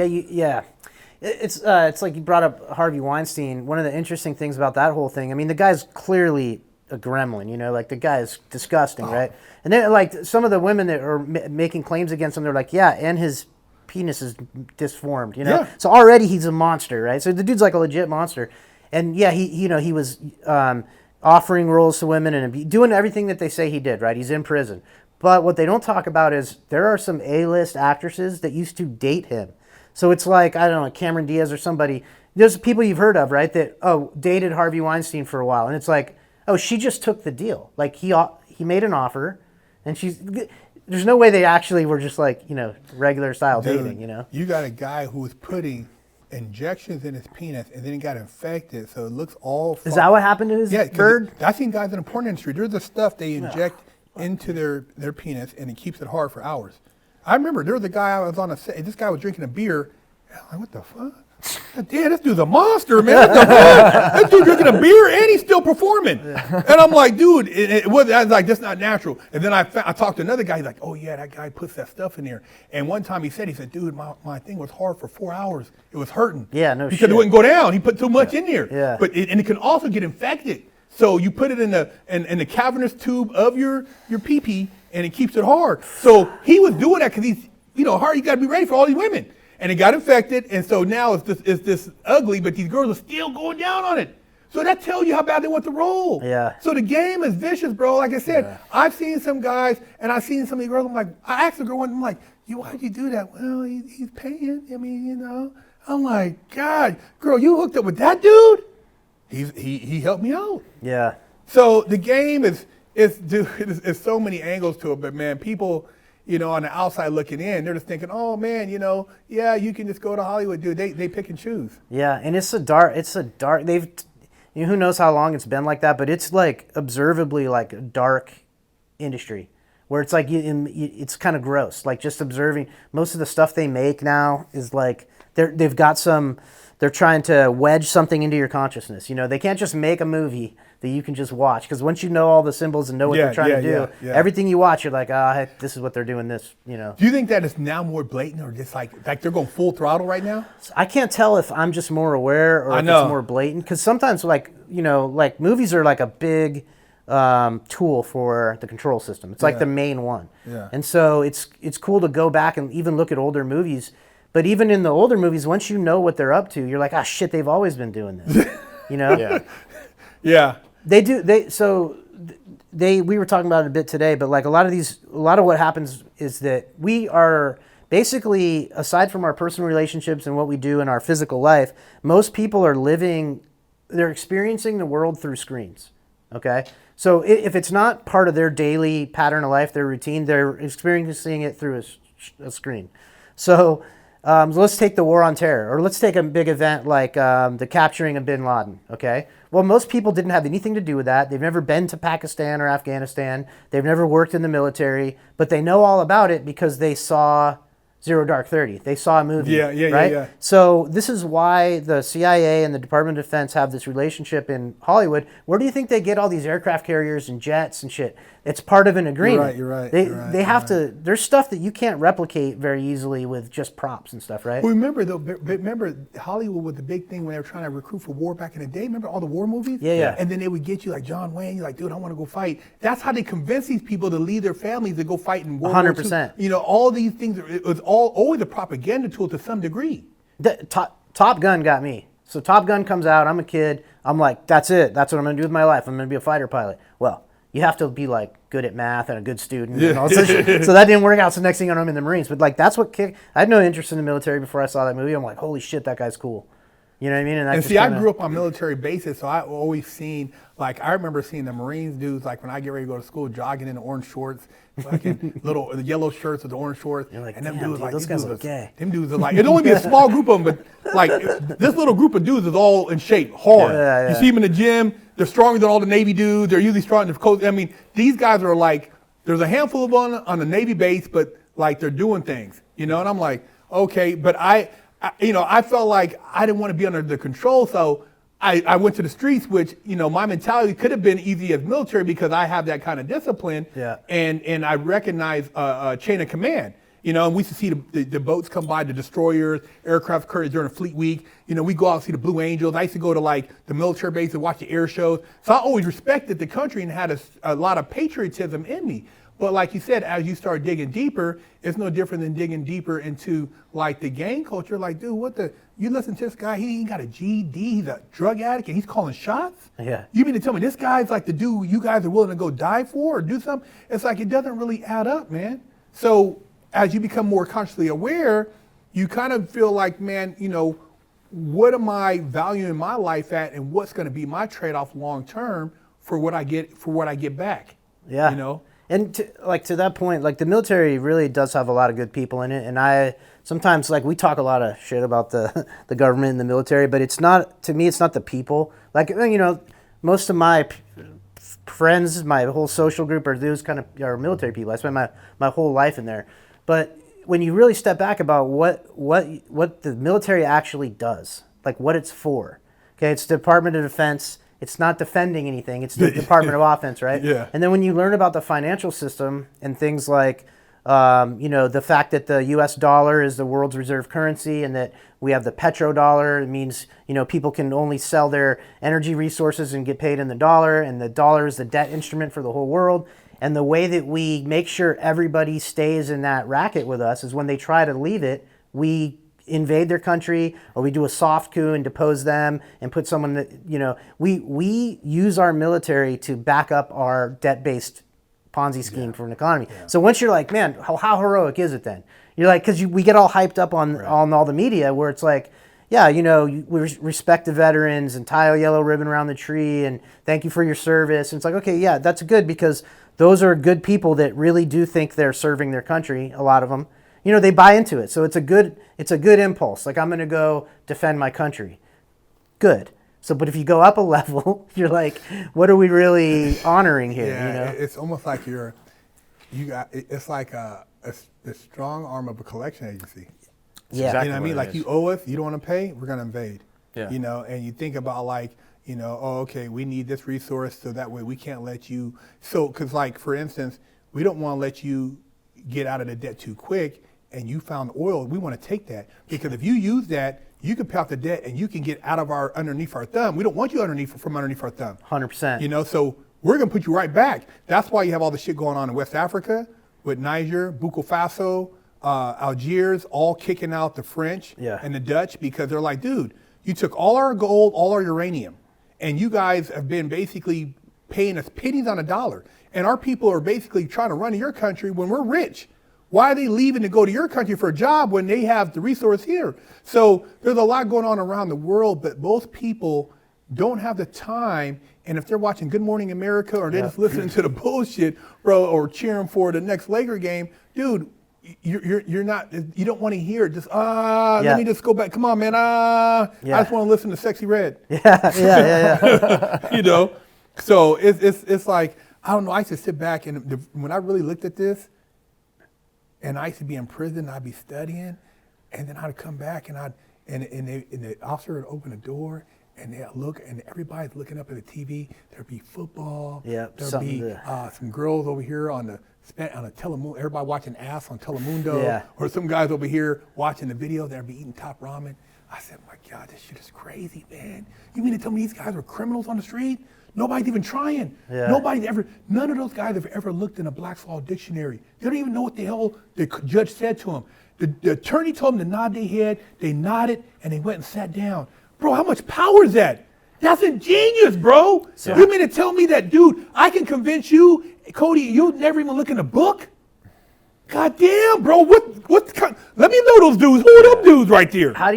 Yeah. It's like you brought up Harvey Weinstein. One of the interesting things about that whole thing, I mean, the guy's clearly a gremlin, you know, like the guy's disgusting, right? And then like some of the women that are making claims against him, they're like, yeah, and his penis is disformed, you know? Yeah. So already he's a monster, right? So the dude's like a legit monster. And yeah, he was offering roles to women and doing everything that they say he did, right? He's in prison. But what they don't talk about is there are some A-list actresses that used to date him. So it's like, I don't know, Cameron Diaz or somebody. There's people you've heard of, right, that, dated Harvey Weinstein for a while. And it's like, she just took the deal. Like, he made an offer, and there's no way they actually were just like, you know, regular style dating, you know? You got a guy who was putting injections in his penis, and then he got infected, so it looks all... Is that what happened to his bird? I've seen guys in the porn industry, there's the stuff they inject into their penis, and it keeps it hard for hours. I remember there was a guy I was on a set. This guy was drinking a beer. And I'm like, what the fuck? Damn, this dude's a monster, man. What the fuck? This dude drinking a beer and he's still performing. And I'm like, dude, I was like, that's not natural. And then I talked to another guy. He's like, oh yeah, that guy puts that stuff in there. And one time he said, dude, my thing was hard for 4 hours. It was hurting. Yeah, no shit. Because it wouldn't go down. He put too much in there. Yeah. But it can also get infected. So you put it in the cavernous tube of your pee-pee, and it keeps it hard. So he was doing that because he's, you know, hard. You got to be ready for all these women. And it got infected, and so now it's this ugly, but these girls are still going down on it. So that tells you how bad they want to roll. Yeah. So the game is vicious, bro. Like I said, I've seen some guys, and I've seen some of these girls. I'm like, I asked a girl one, I'm like, why'd you do that? Well, he's paying. I mean, you know. I'm like, God, girl, you hooked up with that dude? He helped me out. Yeah. So the game is so many angles to it, but man, people, you know, on the outside looking in, they're just thinking, oh man, you know, yeah, you can just go to Hollywood, dude. They pick and choose. Yeah, and it's a dark. Who knows how long it's been like that, but it's like observably like a dark industry where it's like it's kind of gross. Like just observing most of the stuff they make now is like they're trying to wedge something into your consciousness. You know, they can't just make a movie that you can just watch, because once you know all the symbols and know what they're trying to do, everything you watch, you're like, heck, this is what they're doing. This, you know. Do you think that is now more blatant, or just like they're going full throttle right now? I can't tell if I'm just more aware or if it's more blatant, because sometimes, like, you know, like movies are like a big tool for the control system. It's like the main one. Yeah. And so it's cool to go back and even look at older movies. But even in the older movies, once you know what they're up to, you're like, shit, they've always been doing this. You know? Yeah. We were talking about it a bit today, but like a lot of what happens is that we are basically, aside from our personal relationships and what we do in our physical life, most people are they're experiencing the world through screens. Okay? So if it's not part of their daily pattern of life, their routine, they're experiencing it through a screen. So let's take the war on terror, or let's take a big event like the capturing of bin Laden, okay? Well, most people didn't have anything to do with that. They've never been to Pakistan or Afghanistan. They've never worked in the military, but they know all about it because they saw Zero Dark 30. They saw a movie, right? Yeah. So this is why the CIA and the Department of Defense have this relationship in Hollywood. Where do you think they get all these aircraft carriers and jets and shit? It's part of an agreement. You're right. They have to. There's stuff that you can't replicate very easily with just props and stuff, right? Well, remember Hollywood was the big thing when they were trying to recruit for war back in the day. Remember all the war movies? Yeah. And then they would get you like John Wayne. You're like, dude, I want to go fight. That's how they convince these people to leave their families to go fight in World War II. 100%. You know, all these things. It was always a propaganda tool to some degree. Top Gun got me. So Top Gun comes out. I'm a kid. I'm like, that's it. That's what I'm going to do with my life. I'm going to be a fighter pilot. Well, you have to be like good at math and a good student and all this shit. So that didn't work out. So next thing you know, I'm in the Marines. But like that's what I had no interest in the military before I saw that movie. I'm like, holy shit, that guy's cool. You know what I mean? And see, I grew up on military bases, so I always seen, like, I remember seeing the Marines dudes, like when I get ready to go to school, jogging in the orange shorts, fucking the yellow shirts with the orange shorts. You're like, and them damn, dudes, dude, like, those guys are gay. Them dudes are like, it'd only be a small group of them, but like this little group of dudes is all in shape, hard. Yeah. You see them in the gym, they're stronger than all the Navy dudes. They're usually strong. I mean, these guys are like, there's a handful of them on the Navy base, but like they're doing things, you know? And I'm like, okay, but I felt like I didn't want to be under the control, so I went to the streets, which, you know, my mentality could have been easy as military because I have that kind of discipline, and I recognize chain of command. You know, and we used to see the boats come by, the destroyers, aircraft carriers during the Fleet Week. You know, we go out and see the Blue Angels. I used to go to like the military base and watch the air shows. So I always respected the country and had a lot of patriotism in me. But like you said, as you start digging deeper, it's no different than digging deeper into like the gang culture. Like, dude, you listen to this guy, he ain't got a GED, he's a drug addict and he's calling shots? Yeah. You mean to tell me this guy's like the dude you guys are willing to go die for or do something? It's like, it doesn't really add up, man. So as you become more consciously aware, you kind of feel like, man, you know, what am I valuing my life at and what's going to be my trade-off long term for what I get back? Yeah. You know? And to that point, like the military really does have a lot of good people in it. And I sometimes, like, we talk a lot of shit about the government and the military, but it's not, to me, it's not the people. Like, you know, most of my friends, my whole social group are those kind of are military people. I spent my whole life in there. But when you really step back about what the military actually does, like what it's for, okay, it's the Department of Defense. It's not defending anything. It's the Department of Offense, right? Yeah. And then when you learn about the financial system and things like, you know, the fact that the U.S. dollar is the world's reserve currency and that we have the petrodollar, it means, you know, people can only sell their energy resources and get paid in the dollar, and the dollar is the debt instrument for the whole world. And the way that we make sure everybody stays in that racket with us is when they try to leave it, we invade their country or we do a soft coup and depose them and put someone that, you know, we use our military to back up our debt-based Ponzi scheme for an economy. Yeah. So once you're like, man, how heroic is it then? You're like, because we get all hyped up on all the media where it's like, yeah, you know, we respect the veterans and tie a yellow ribbon around the tree and thank you for your service. And it's like, okay, yeah, that's good because those are good people that really do think they're serving their country, a lot of them. You know, they buy into it. So it's a good impulse. Like, I'm going to go defend my country. Good. So, but if you go up a level, you're like, what are we really honoring here? Yeah, you know? It's almost like it's like the strong arm of a collection agency. Yeah. Exactly You know what I mean? Like, you owe us, you don't want to pay, we're going to invade. Yeah. You know, and you think about like, you know, oh, okay, we need this resource so that way we can't let you. So, because like, for instance, we don't want to let you get out of the debt too quick. And you found oil, we want to take that. Because if you use that, you can pay off the debt and you can get out of underneath our thumb. We don't want you from underneath our thumb. 100%. You know, so we're going to put you right back. That's why you have all the shit going on in West Africa with Niger, Burkina Faso, Algiers, all kicking out the French and the Dutch because they're like, dude, you took all our gold, all our uranium, and you guys have been basically paying us pennies on a dollar. And our people are basically trying to run your country when we're rich. Why are they leaving to go to your country for a job when they have the resource here? So there's a lot going on around the world, but most people don't have the time. And if they're watching Good Morning America or they're just listening to the bullshit, bro, or cheering for the next Laker game, dude, you're not, you don't want to hear it. Just, let me just go back. Come on, man. I just want to listen to Sexy Red. Yeah. You know? So it's like, I don't know. I used to sit back and when I really looked at this, and I used to be in prison, I'd be studying, and then I'd come back and the officer would open the door and they'd look and everybody's looking up at the TV. There'd be football. Yeah, there'd be some girls over here on the Telemundo, everybody watching ass on Telemundo, or some guys over here watching the video, they'd be eating top ramen. I said, my God, this shit is crazy, man. You mean to tell me these guys were criminals on the street? Nobody's even trying. Yeah. None of those guys have ever looked in a Black's Law dictionary. They don't even know what the hell the judge said to them. The attorney told them to nod their head, they nodded, and they went and sat down. Bro, how much power is that? That's ingenious, bro. Yeah. You mean to tell me that, dude, I can convince you, Cody, you'll never even look in a book? God damn, bro, let me know those dudes. Who are them dudes right there? How do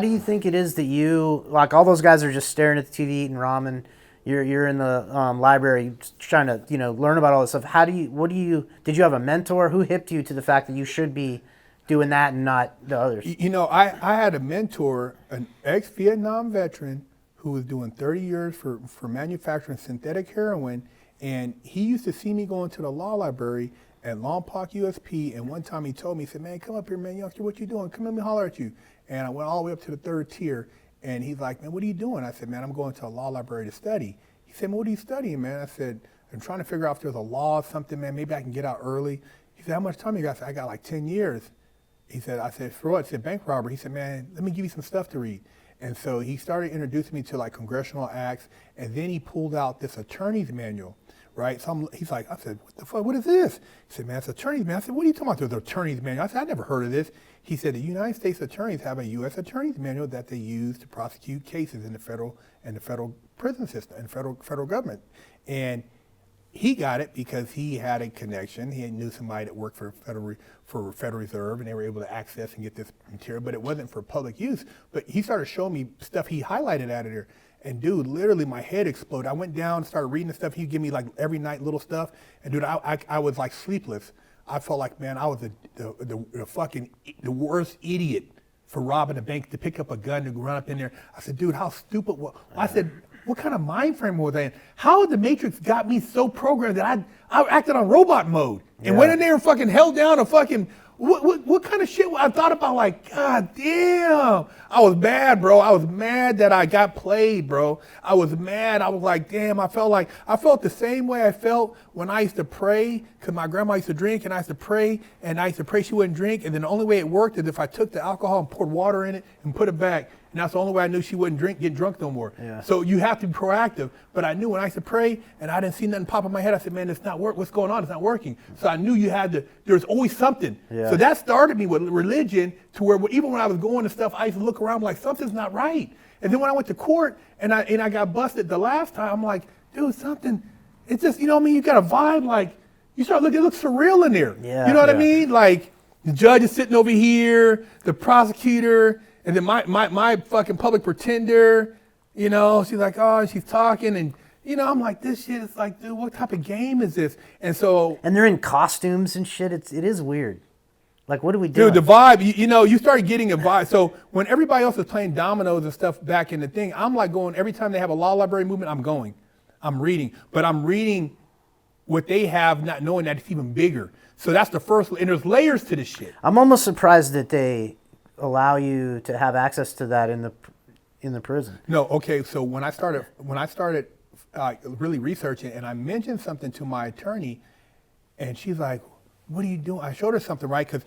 you think it is that you, like, all those guys are just staring at the TV eating ramen, you're in the library trying to, you know, learn about all this stuff. Did you have a mentor? Who hipped you to the fact that you should be doing that and not the others? You know, I had a mentor, an ex-Vietnam veteran who was doing 30 years for manufacturing synthetic heroin, and he used to see me going to the law library at Lompoc USP, and one time he told me, he said, man, come up here, man, youngster, what you doing? Come let me holler at you. And I went all the way up to the third tier, and he's like, man, what are you doing? I said, man, I'm going to a law library to study. He said, well, what are you studying, man? I said, I'm trying to figure out if there's a law or something, man, maybe I can get out early. He said, how much time you got? I said, I got like 10 years. He said, I said, for what? He said, bank robbery. He said, man, let me give you some stuff to read. And so he started introducing me to like congressional acts, and then he pulled out this attorney's manual, right? So he's like, I said, what the fuck, what is this? He said, man, it's attorney's manual. I said, what are you talking about, there's attorney's manual? I said, I never heard of this. He said, the United States attorneys have a U.S. attorney's manual that they use to prosecute cases in the federal prison system and federal government. And he got it because he had a connection. He knew somebody that worked for Federal Reserve, and they were able to access and get this material, but it wasn't for public use. But he started showing me stuff he highlighted out of there. And dude, literally my head exploded. I went down, started reading the stuff. He'd give me like every night little stuff. And dude, I was like sleepless. I felt like, man, I was the worst idiot for robbing a bank, to pick up a gun and run up in there. I said, dude, how stupid. I said, what kind of mind frame was I in? How the Matrix got me so programmed that I acted on robot mode and went in there and fucking held down a fucking, what kind of shit I thought about, like, God damn. I was mad, bro. I was mad that I got played, bro. I was mad. I was like, damn, I felt the same way I felt when I used to pray, because my grandma used to drink, and I used to pray she wouldn't drink, and then the only way it worked is if I took the alcohol and poured water in it and put it back. And that's the only way I knew she wouldn't get drunk no more. Yeah. So you have to be proactive. But I knew when I used to pray and I didn't see nothing pop in my head, I said, man, it's not working. What's going on? It's not working. So I knew there's always something. Yeah. So that started me with religion, to where even when I was going to stuff, I used to look around like, something's not right. And then when I went to court and I got busted the last time, I'm like, dude, something, it's just, you know what I mean? You got a vibe, like, you start looking, it looks surreal in there. Yeah. You know what I mean? Like, the judge is sitting over here, the prosecutor, and then my fucking public pretender, you know, she's like, oh, she's talking, and, you know, I'm like, this shit is like, dude, what type of game is this? And so... And they're in costumes and shit. It is weird. Like, what do we do? Dude, the vibe, you know, you start getting a vibe. So when everybody else is playing dominoes and stuff back in the thing, I'm like going, every time they have a law library movement, I'm reading. But I'm reading what they have, not knowing that it's even bigger. So that's the first, and there's layers to this shit. I'm almost surprised that they allow you to have access to that in the prison. No, okay. So when I started really researching, and I mentioned something to my attorney, and she's like, "What are you doing?" I showed her something, right? Because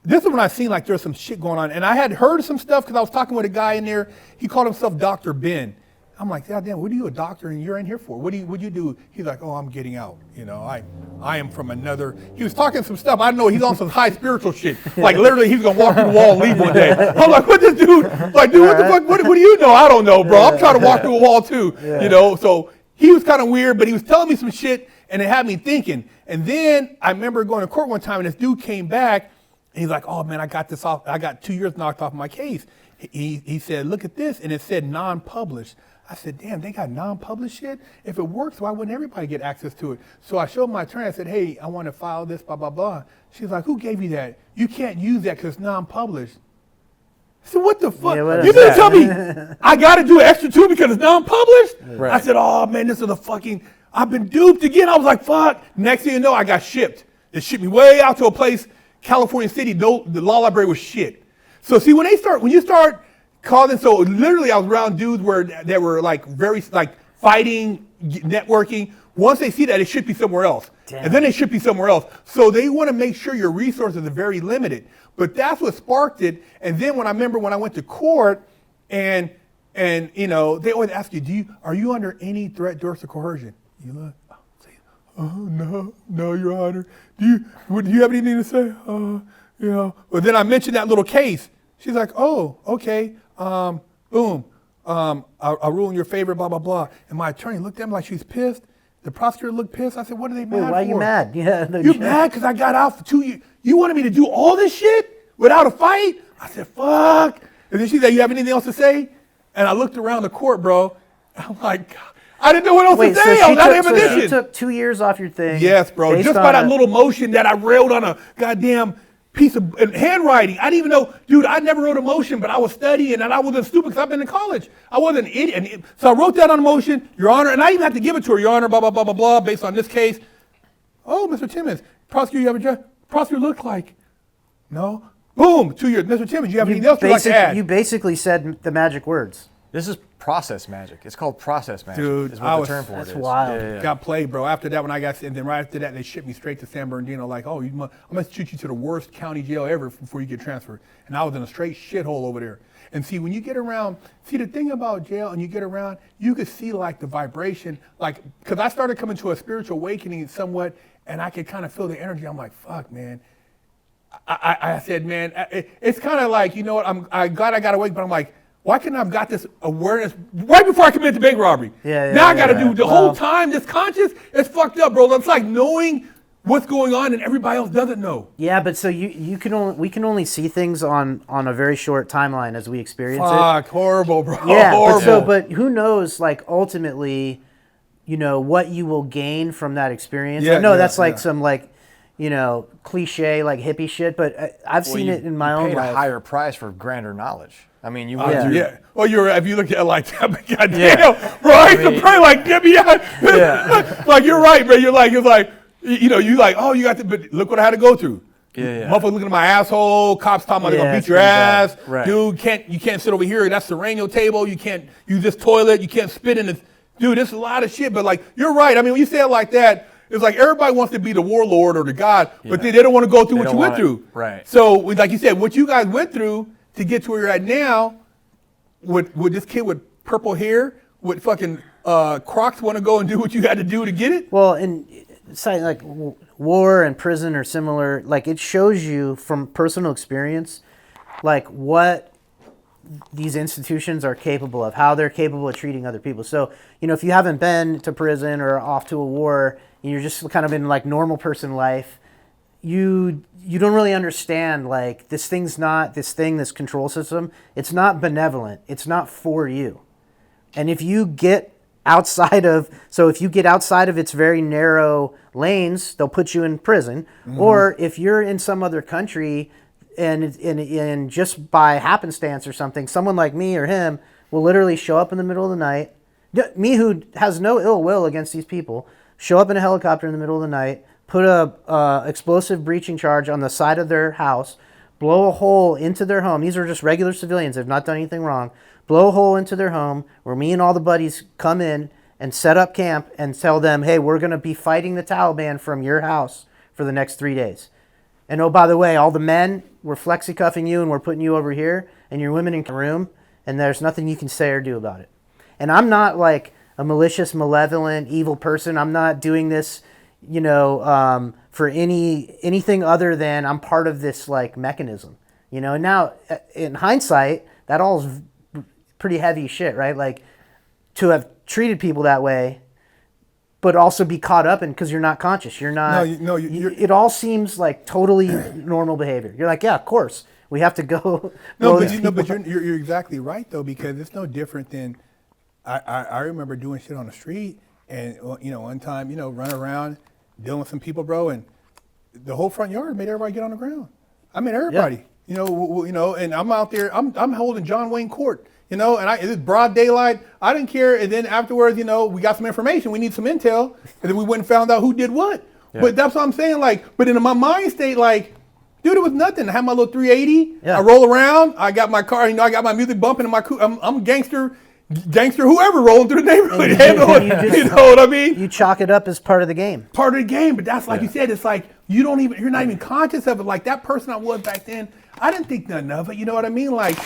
this is when I seen like there's some shit going on, and I had heard some stuff because I was talking with a guy in there. He called himself Dr. Ben. I'm like, God damn, what are you, a doctor, and you're in here for? What'd you do? He's like, oh, I'm getting out. You know, I am from another. He was talking some stuff. I don't know. He's on some high spiritual shit. Like literally, he's gonna walk through the wall and leave one day. I'm like, what this dude? Like, dude, what the fuck? What do you know? I don't know, bro. I'm trying to walk through a wall too. Yeah. You know, so he was kind of weird, but he was telling me some shit, and it had me thinking. And then I remember going to court one time, and this dude came back, and he's like, oh man, I got this off. I got 2 years knocked off my case. He said, look at this, and it said non-published. I said, damn, they got non-published shit? If it works, why wouldn't everybody get access to it? So I showed my attorney, I said, hey, I want to file this, blah, blah, blah. She's like, who gave you that? You can't use that because it's non-published. I said, what the fuck? Yeah, you didn't tell me I got to do extra too because it's non-published? Right. I said, oh man, this is a fucking, I've been duped again. I was like, fuck. Next thing you know, I got shipped. They shipped me way out to a place, California City, the law library was shit. So see, when you start calling, so literally I was around dudes that were like very like fighting, networking. Once they see that, it should be somewhere else. Damn. And then it should be somewhere else. So they want to make sure your resources are very limited. But that's what sparked it. And then when I went to court, and you know, they always ask you, are you under any threat, duress, or coercion? You look, oh no, Your Honor. Do you have anything to say? You know. But then I mentioned that little case. She's like, oh, okay. Boom. I'll rule in your favor, blah, blah, blah. And my attorney looked at me like she was pissed. The prosecutor looked pissed. I said, what are they mad for? Why are you mad? Yeah, you mad because I got out for 2 years? You wanted me to do all this shit without a fight? I said, fuck. And then she said, you have anything else to say? And I looked around the court, bro. I'm like, I didn't know what else to say. I was out of ammunition. She took 2 years off your thing. Yes, bro. Just by that little motion that I railed on a goddamn piece of handwriting. I didn't even know, dude, I never wrote a motion, but I was studying and I wasn't stupid because I've been in college. I wasn't an idiot. And so I wrote that on a motion, Your Honor, and I even had to give it to her, Your Honor, blah, blah, blah, blah, blah, based on this case. Oh, Mr. Timmons, prosecutor, you have a judge? Prosecutor looked like, no. Boom, 2 years. Mr. Timmons, you have anything else you'd like to add? You basically said the magic words. This is process magic. It's called process magic. Dude, is what the term for that's it is. wild. Yeah. Got played, bro. After that, and then right after that, they shipped me straight to San Bernardino. Like, oh, I'm gonna shoot you to the worst county jail ever before you get transferred. And I was in a straight shithole over there. And see, when you get around, the thing about jail, and you get around, you could see like the vibration, like, because I started coming to a spiritual awakening somewhat, and I could kind of feel the energy. I'm like, fuck, man. I said, man, it's kind of like, you know what? I'm glad I got awake, but I'm like, why couldn't I have got this awareness right before I committed the bank robbery? Now I got to do the whole time this conscious. It's fucked up, bro. It's like knowing what's going on and everybody else doesn't know. Yeah, but so we can only see things on a very short timeline as we experience it. Fuck, horrible, bro. Yeah, horrible. but who knows? Like ultimately, what you will gain from that experience. Yeah, I know yeah, that's like yeah. some like cliche like hippie shit, but I've seen it in my own paid life. a higher price for grander knowledge. I mean, you went Yeah. through. Yeah. Well, if you look at it like that, but goddamn, bro, I used to pray like that. Yeah. Like you're right, bro. You're like, you like, oh, you got to, but look what I had to go through. Yeah. Motherfucker looking at my asshole. Cops talking about they're gonna Yeah, beat it's your pretty ass. bad. Right. Dude, you can't sit over here. That's the Sereno table. You can't use this toilet. You can't spit in this. Dude, there's a lot of shit. But like, you're right. I mean, when you say it like that, it's like everybody wants to be the warlord or the god, but they don't want to go through what you went through. Right. So, like you said, what you guys went through to get to where you're at now, would this kid with purple hair, with fucking Crocs want to go and do what you had to do to get it? Well, and it's like war and prison are similar. Like it shows you from personal experience, like what these institutions are capable of, how they're capable of treating other people. So, if you haven't been to prison or off to a war, and you're just kind of in like normal person life, you don't really understand like this control system. It's not benevolent. It's not for you. And if you get outside of its very narrow lanes, they'll put you in prison. Mm-hmm. Or if you're in some other country and just by happenstance or something, someone like me or him will literally show up in the middle of the night. Me, who has no ill will against these people, show up in a helicopter in the middle of the night, put a explosive breaching charge on the side of their house, blow a hole into their home. These are just regular civilians. They've not done anything wrong. Blow a hole into their home where me and all the buddies come in and set up camp and tell them, hey, we're going to be fighting the Taliban from your house for the next 3 days. And oh, by the way, all the men, we're flexi-cuffing you and we're putting you over here and your women in the room, and there's nothing you can say or do about it. And I'm not like a malicious, malevolent, evil person. I'm not doing this, for anything other than I'm part of this like mechanism, And now, in hindsight, that all is pretty heavy shit, right? Like to have treated people that way, but also be caught up in because you're not conscious. You're not. It all seems like totally normal behavior. You're like, yeah, of course, we have to go. But you're exactly right though, because it's no different than I remember doing shit on the street, and one time run around dealing with some people, bro, and the whole front yard made everybody get on the ground. I mean everybody, and I'm out there, I'm holding John Wayne Court. And it's broad daylight. I didn't care. And then afterwards, we got some information. We need some intel. And then we went and found out who did what. Yeah. But that's what I'm saying. Like, but in my mind state, like, dude, it was nothing. I had my little 380. Yeah. I roll around. I got my car. I got my music bumping in my coupe. I'm gangster whoever rolling through the neighborhood. You know what I mean? You chalk it up as part of the game. Part of the game. But that's like you said. It's like you're not even conscious of it. Like that person I was back then, I didn't think nothing of it. You know what I mean? Like.